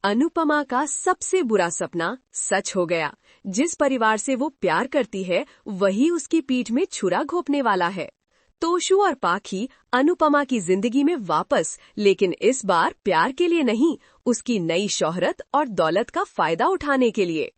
अनुपमा का सबसे बुरा सपना सच हो गया। जिस परिवार से वो प्यार करती है वही उसकी पीठ में छुरा घोंपने वाला है। तोशु और पाखी अनुपमा की जिंदगी में वापस, लेकिन इस बार प्यार के लिए नहीं, उसकी नई शोहरत और दौलत का फायदा उठाने के लिए।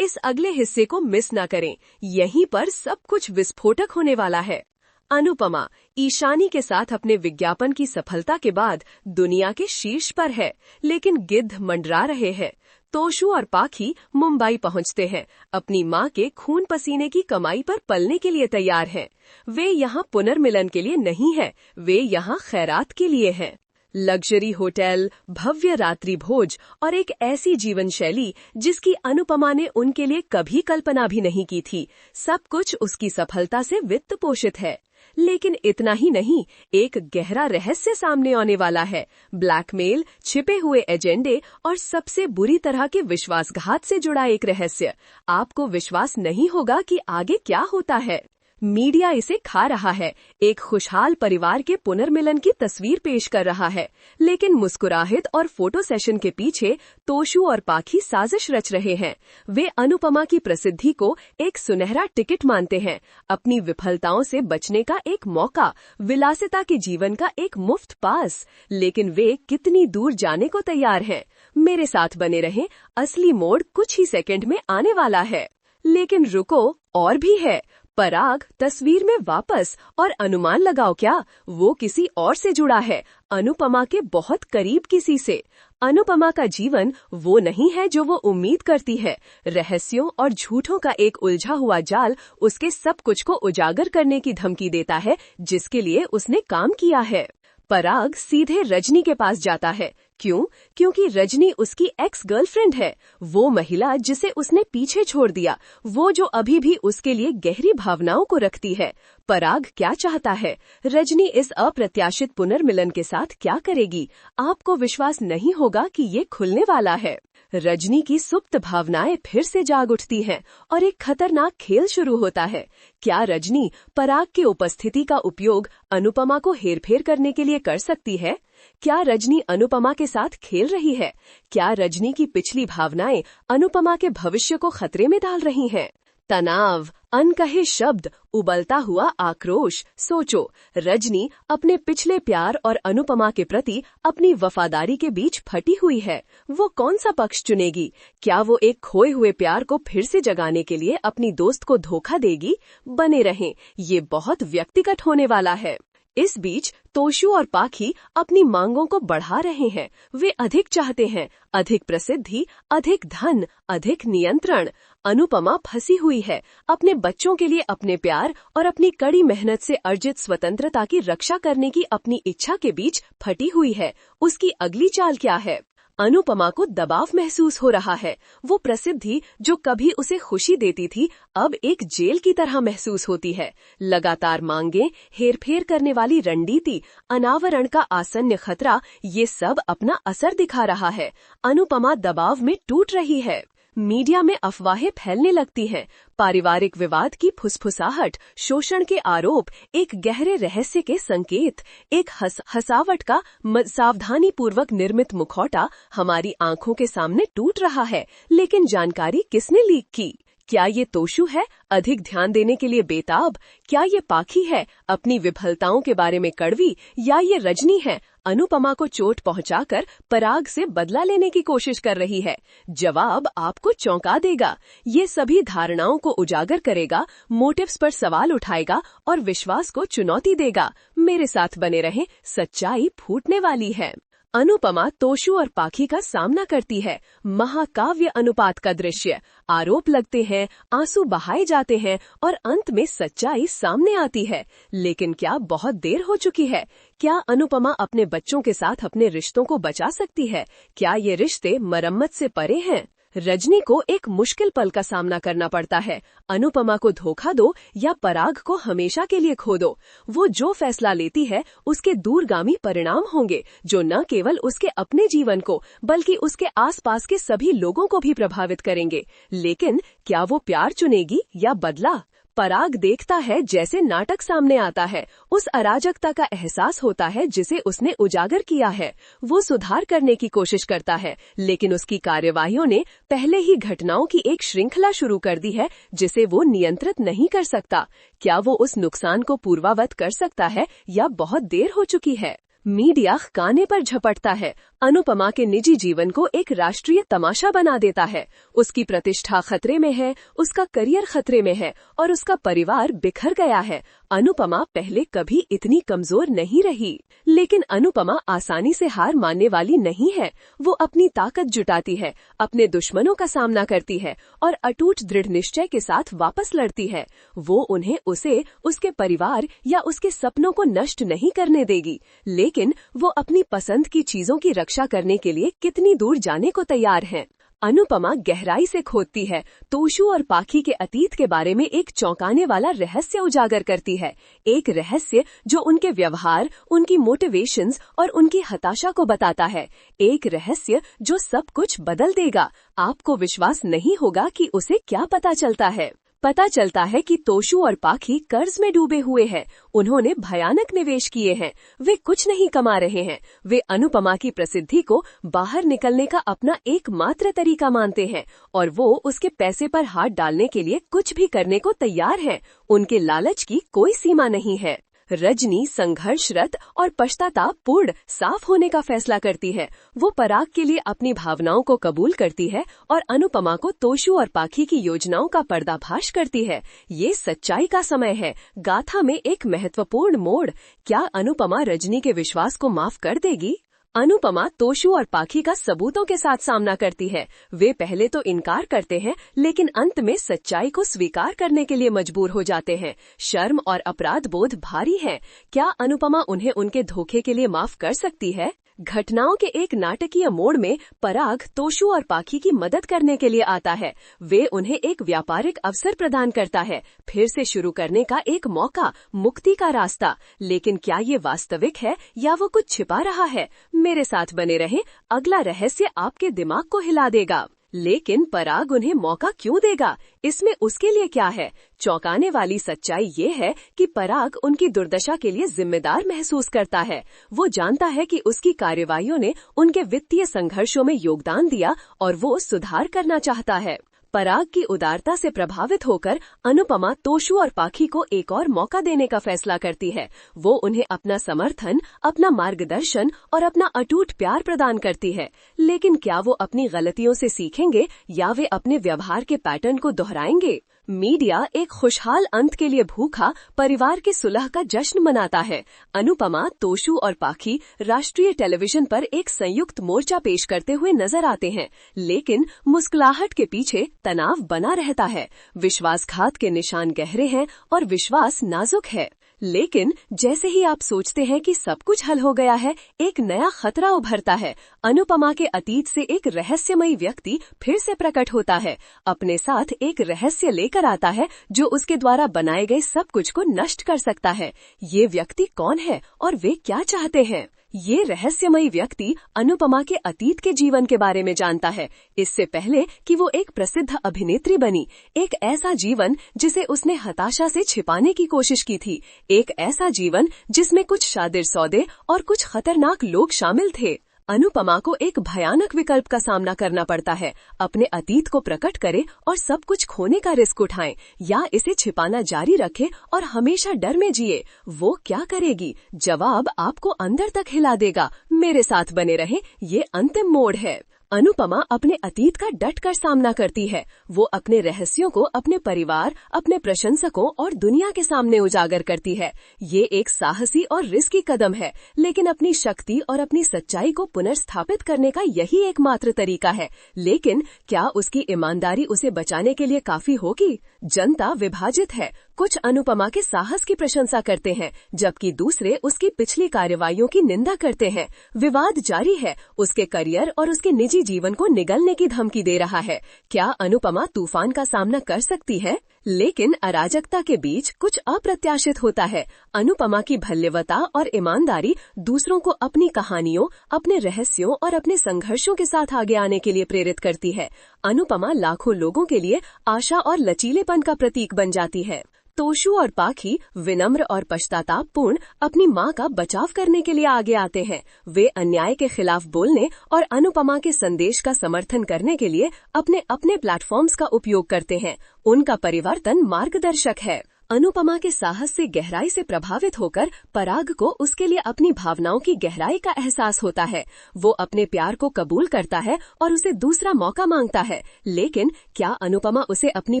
इस अगले हिस्से को मिस ना करें, यहीं पर सब कुछ विस्फोटक होने वाला है। अनुपमा ईशानी के साथ अपने विज्ञापन की सफलता के बाद दुनिया के शीर्ष पर है, लेकिन गिद्ध मंडरा रहे हैं। तोशु और पाखी मुंबई पहुंचते हैं, अपनी मां के खून पसीने की कमाई पर पलने के लिए तैयार हैं। वे यहाँ पुनर्मिलन के लिए नहीं है, वे यहाँ खैरात के लिए हैं। लग्जरी होटल, भव्य रात्रि भोज और एक ऐसी जीवन शैली जिसकी अनुपमा ने उनके लिए कभी कल्पना भी नहीं की थी। सब कुछ उसकी सफलता से वित्त पोषित है। लेकिन इतना ही नहीं, एक गहरा रहस्य सामने आने वाला है। ब्लैकमेल, छिपे हुए एजेंडे और सबसे बुरी तरह के विश्वासघात से जुड़ा एक रहस्य। आपको विश्वास नहीं होगा कि आगे क्या होता है। मीडिया इसे खा रहा है, एक खुशहाल परिवार के पुनर्मिलन की तस्वीर पेश कर रहा है, लेकिन मुस्कुराहट और फोटो सेशन के पीछे तोशु और पाखी साजिश रच रहे हैं। वे अनुपमा की प्रसिद्धि को एक सुनहरा टिकट मानते हैं, अपनी विफलताओं से बचने का एक मौका, विलासिता के जीवन का एक मुफ्त पास। लेकिन वे कितनी दूर जाने को तैयार हैं? मेरे साथ बने रहें, असली मोड़ कुछ ही सेकंड में आने वाला है। लेकिन रुको, और भी है। पराग तस्वीर में वापस, और अनुमान लगाओ क्या, वो किसी और से जुड़ा है, अनुपमा के बहुत करीब किसी से। अनुपमा का जीवन वो नहीं है जो वो उम्मीद करती है। रहस्यों और झूठों का एक उलझा हुआ जाल उसके सब कुछ को उजागर करने की धमकी देता है, जिसके लिए उसने काम किया है। पराग सीधे रजनी के पास जाता है। क्यों? क्योंकि रजनी उसकी एक्स गर्लफ्रेंड है, वो महिला जिसे उसने पीछे छोड़ दिया, वो जो अभी भी उसके लिए गहरी भावनाओं को रखती है। पराग क्या चाहता है? रजनी इस अप्रत्याशित पुनर्मिलन के साथ क्या करेगी? आपको विश्वास नहीं होगा कि ये खुलने वाला है। रजनी की सुप्त भावनाएं फिर से जाग उठती हैं और एक खतरनाक खेल शुरू होता है। क्या रजनी पराग की उपस्थिति का उपयोग अनुपमा को हेरफेर करने के लिए कर सकती है? क्या रजनी अनुपमा के साथ खेल रही है? क्या रजनी की पिछली भावनाएं अनुपमा के भविष्य को खतरे में डाल रही हैं? तनाव, अनकहे शब्द, उबलता हुआ आक्रोश। सोचो, रजनी अपने पिछले प्यार और अनुपमा के प्रति अपनी वफादारी के बीच फटी हुई है। वो कौन सा पक्ष चुनेगी? क्या वो एक खोए हुए प्यार को फिर से जगाने के लिए अपनी दोस्त को धोखा देगी? बने रहें, ये बहुत व्यक्तिगत होने वाला है। इस बीच तोशु और पाखी अपनी मांगों को बढ़ा रहे हैं। वे अधिक चाहते हैं, अधिक प्रसिद्धि, अधिक धन, अधिक नियंत्रण। अनुपमा फंसी हुई है, अपने बच्चों के लिए अपने प्यार और अपनी कड़ी मेहनत से अर्जित स्वतंत्रता की रक्षा करने की अपनी इच्छा के बीच फटी हुई है। उसकी अगली चाल क्या है? अनुपमा को दबाव महसूस हो रहा है। वो प्रसिद्धि जो कभी उसे खुशी देती थी, अब एक जेल की तरह महसूस होती है। लगातार मांगे, हेरफेर करने वाली रणनीति, अनावरण का आसन्न खतरा, ये सब अपना असर दिखा रहा है। अनुपमा दबाव में टूट रही है। मीडिया में अफवाहें फैलने लगती हैं, पारिवारिक विवाद की फुसफुसाहट, शोषण के आरोप, एक गहरे रहस्य के संकेत, एक हंसावट का सावधानी पूर्वक निर्मित मुखौटा हमारी आंखों के सामने टूट रहा है। लेकिन जानकारी किसने लीक की? क्या ये तोशु है, अधिक ध्यान देने के लिए बेताब? क्या ये पाखी है, अपनी विफलताओं के बारे में कड़वी? या ये रजनी है, अनुपमा को चोट पहुंचाकर पराग से बदला लेने की कोशिश कर रही है? जवाब आपको चौंका देगा। ये सभी धारणाओं को उजागर करेगा, मोटिव्स पर सवाल उठाएगा और विश्वास को चुनौती देगा। मेरे साथ बने रहें, सच्चाई फूटने वाली है। अनुपमा तोशु और पाखी का सामना करती है। महाकाव्य अनुपात का दृश्य। आरोप लगते हैं, आंसू बहाए जाते हैं और अंत में सच्चाई सामने आती है। लेकिन क्या बहुत देर हो चुकी है? क्या अनुपमा अपने बच्चों के साथ अपने रिश्तों को बचा सकती है? क्या ये रिश्ते मरम्मत से परे हैं? रजनी को एक मुश्किल पल का सामना करना पड़ता है। अनुपमा को धोखा दो या पराग को हमेशा के लिए खो दो। वो जो फैसला लेती है उसके दूरगामी परिणाम होंगे, जो न केवल उसके अपने जीवन को बल्कि उसके आसपास के सभी लोगों को भी प्रभावित करेंगे। लेकिन क्या वो प्यार चुनेगी या बदला? पराग देखता है जैसे नाटक सामने आता है। उस अराजकता का एहसास होता है जिसे उसने उजागर किया है। वो सुधार करने की कोशिश करता है, लेकिन उसकी कार्यवाहियों ने पहले ही घटनाओं की एक श्रृंखला शुरू कर दी है जिसे वो नियंत्रित नहीं कर सकता। क्या वो उस नुकसान को पूर्ववत कर सकता है या बहुत देर हो चुकी है? मीडिया गाने पर झपटता है, अनुपमा के निजी जीवन को एक राष्ट्रीय तमाशा बना देता है। उसकी प्रतिष्ठा खतरे में है, उसका करियर खतरे में है और उसका परिवार बिखर गया है। अनुपमा पहले कभी इतनी कमजोर नहीं रही, लेकिन अनुपमा आसानी से हार मानने वाली नहीं है। वो अपनी ताकत जुटाती है, अपने दुश्मनों का सामना करती है और अटूट दृढ़ निश्चय के साथ वापस लड़ती है। वो उन्हें उसे, उसके परिवार या उसके सपनों को नष्ट नहीं करने देगी, लेकिन वो अपनी पसंद की चीजों की रक्षा करने के लिए कितनी दूर जाने को तैयार हैं। अनुपमा गहराई से खोदती है, तोशु और पाखी के अतीत के बारे में एक चौंकाने वाला रहस्य उजागर करती है। एक रहस्य जो उनके व्यवहार, उनकी मोटिवेशंस और उनकी हताशा को बताता है। एक रहस्य जो सब कुछ बदल देगा। आपको विश्वास नहीं होगा कि उसे क्या पता चलता है कि तोशु और पाखी कर्ज में डूबे हुए हैं। उन्होंने भयानक निवेश किए हैं। वे कुछ नहीं कमा रहे हैं। वे अनुपमा की प्रसिद्धि को बाहर निकलने का अपना एकमात्र तरीका मानते हैं और वो उसके पैसे पर हाथ डालने के लिए कुछ भी करने को तैयार हैं। उनके लालच की कोई सीमा नहीं है। रजनी संघर्षरत और पश्चातापपूर्ण साफ होने का फैसला करती है। वो पराग के लिए अपनी भावनाओं को कबूल करती है और अनुपमा को तोशु और पाखी की योजनाओं का पर्दाफाश करती है। ये सच्चाई का समय है। गाथा में एक महत्वपूर्ण मोड़। क्या अनुपमा रजनी के विश्वास को माफ कर देगी? अनुपमा तोशु और पाखी का सबूतों के साथ सामना करती है। वे पहले तो इनकार करते हैं, लेकिन अंत में सच्चाई को स्वीकार करने के लिए मजबूर हो जाते हैं। शर्म और अपराध बोध भारी है। क्या अनुपमा उन्हें उनके धोखे के लिए माफ कर सकती है? घटनाओं के एक नाटकीय मोड़ में पराग तोशु और पाखी की मदद करने के लिए आता है। वे उन्हें एक व्यापारिक अवसर प्रदान करता है, फिर से शुरू करने का एक मौका, मुक्ति का रास्ता। लेकिन क्या ये वास्तविक है या वो कुछ छिपा रहा है? मेरे साथ बने रहें, अगला रहस्य आपके दिमाग को हिला देगा। लेकिन पराग उन्हें मौका क्यों देगा? इसमें उसके लिए क्या है? चौंकाने वाली सच्चाई ये है कि पराग उनकी दुर्दशा के लिए जिम्मेदार महसूस करता है। वो जानता है कि उसकी कार्यवाहियों ने उनके वित्तीय संघर्षों में योगदान दिया और वो सुधार करना चाहता है। पराग की उदारता से प्रभावित होकर अनुपमा तोशु और पाखी को एक और मौका देने का फैसला करती है। वो उन्हें अपना समर्थन, अपना मार्गदर्शन और अपना अटूट प्यार प्रदान करती है। लेकिन क्या वो अपनी गलतियों से सीखेंगे या वे अपने व्यवहार के पैटर्न को दोहराएंगे? मीडिया एक खुशहाल अंत के लिए भूखा परिवार की सुलह का जश्न मनाता है। अनुपमा, तोशु और पाखी राष्ट्रीय टेलीविजन पर एक संयुक्त मोर्चा पेश करते हुए नजर आते हैं, लेकिन मुस्कुराहट के पीछे तनाव बना रहता है। विश्वासघात के निशान गहरे हैं और विश्वास नाजुक है। लेकिन जैसे ही आप सोचते हैं कि सब कुछ हल हो गया है, एक नया खतरा उभरता है। अनुपमा के अतीत से एक रहस्यमयी व्यक्ति फिर से प्रकट होता है। अपने साथ एक रहस्य लेकर आता है जो उसके द्वारा बनाए गए सब कुछ को नष्ट कर सकता है। ये व्यक्ति कौन है और वे क्या चाहते हैं? ये रहस्यमयी व्यक्ति अनुपमा के अतीत के जीवन के बारे में जानता है, इससे पहले कि वो एक प्रसिद्ध अभिनेत्री बनी। एक ऐसा जीवन जिसे उसने हताशा से छिपाने की कोशिश की थी। एक ऐसा जीवन जिसमें कुछ शादिर सौदे और कुछ खतरनाक लोग शामिल थे। अनुपमा को एक भयानक विकल्प का सामना करना पड़ता है। अपने अतीत को प्रकट करे और सब कुछ खोने का रिस्क उठाएं, या इसे छिपाना जारी रखे और हमेशा डर में जिए। वो क्या करेगी? जवाब आपको अंदर तक हिला देगा। मेरे साथ बने रहें, ये अंतिम मोड़ है। अनुपमा अपने अतीत का डट कर सामना करती है। वो अपने रहस्यों को अपने परिवार, अपने प्रशंसकों और दुनिया के सामने उजागर करती है। ये एक साहसी और रिस्की कदम है, लेकिन अपनी शक्ति और अपनी सच्चाई को पुनर्स्थापित करने का यही एकमात्र तरीका है। लेकिन क्या उसकी ईमानदारी उसे बचाने के लिए काफी होगी? जनता विभाजित है। कुछ अनुपमा के साहस की प्रशंसा करते हैं, जबकि दूसरे उसकी पिछली कार्रवाइयों की निंदा करते हैं। विवाद जारी है। उसके करियर और उसके निजी जीवन को निगलने की धमकी दे रहा है। क्या अनुपमा तूफान का सामना कर सकती है? लेकिन अराजकता के बीच कुछ अप्रत्याशित होता है। अनुपमा की भल्यवता और ईमानदारी दूसरों को अपनी कहानियों, अपने रहस्यों और अपने संघर्षों के साथ आगे आने के लिए प्रेरित करती है। अनुपमा लाखों लोगों के लिए आशा और लचीलेपन का प्रतीक बन जाती है। तोशु और पाखी विनम्र और पश्चातापपूर्ण अपनी माँ का बचाव करने के लिए आगे आते हैं। वे अन्याय के खिलाफ बोलने और अनुपमा के संदेश का समर्थन करने के लिए अपने अपने प्लेटफॉर्म्स का उपयोग करते हैं। उनका परिवर्तन मार्गदर्शक है। अनुपमा के साहस से गहराई से प्रभावित होकर पराग को उसके लिए अपनी भावनाओं की गहराई का एहसास होता है। वो अपने प्यार को कबूल करता है और उसे दूसरा मौका मांगता है। लेकिन क्या अनुपमा उसे अपनी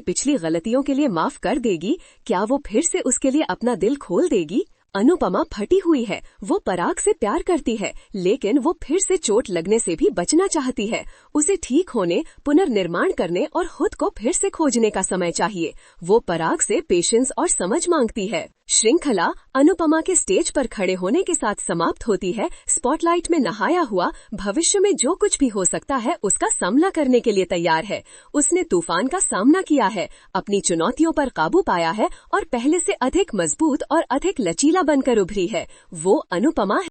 पिछली गलतियों के लिए माफ कर देगी? क्या वो फिर से उसके लिए अपना दिल खोल देगी? अनुपमा फटी हुई है। वो पराग से प्यार करती है, लेकिन वो फिर से चोट लगने से भी बचना चाहती है। उसे ठीक होने, पुनर्निर्माण करने और खुद को फिर से खोजने का समय चाहिए। वो पराग से पेशेंस और समझ मांगती है। श्रृंखला अनुपमा के स्टेज पर खड़े होने के साथ समाप्त होती है। स्पॉटलाइट में नहाया हुआ भविष्य में जो कुछ भी हो सकता है उसका सामना करने के लिए तैयार है। उसने तूफान का सामना किया है, अपनी चुनौतियों पर काबू पाया है और पहले से अधिक मजबूत और अधिक लचीला बनकर उभरी है। वो अनुपमा है।